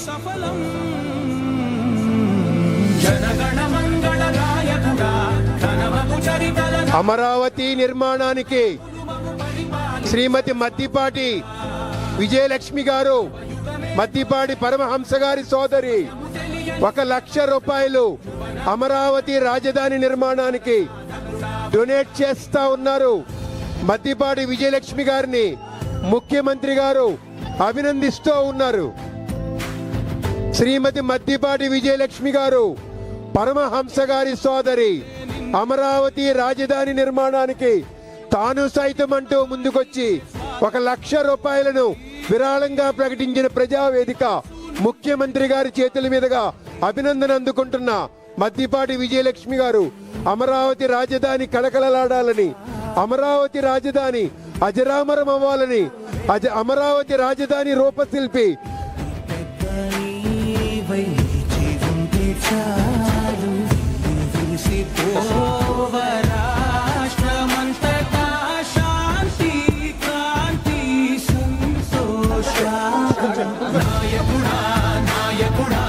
సఫలం జనగణ మంగళ గాయకుడా ఘనమగు చరితల అమరావతి నిర్మాణానికి శ్రీమతి మద్దిపాటి విజయలక్ష్మి గారు, మద్దిపాటి పరమహంస గారి సోదరి 1,00,000 రూపాయలు అమరావతి రాజధాని నిర్మాణానికి డొనేట్ చేస్తా ఉన్నారు. మద్దిపాటి విజయలక్ష్మి గారిని ముఖ్యమంత్రి గారు అభినందిస్తూ ఉన్నారు. శ్రీమతి మద్దిపాటి విజయలక్ష్మి గారు, పరమహంస గారి సోదరి, అమరావతి రాజధాని నిర్మాణానికి తాను సైతం అంటూ ముందుకొచ్చి 1,00,000 రూపాయలను విరాళంగా ప్రకటించిన ప్రజావేదిక ముఖ్యమంత్రి గారి చేతుల మీదుగా అభినందన అందుకుంటున్న మద్దిపాటి విజయలక్ష్మి గారు అమరావతి రాజధాని కళకళలాడాలని, అమరావతి రాజధాని అజరామరం అవ్వాలని, అమరావతి రాజధాని రూపశిల్పి నాయకుడా నాయకుడా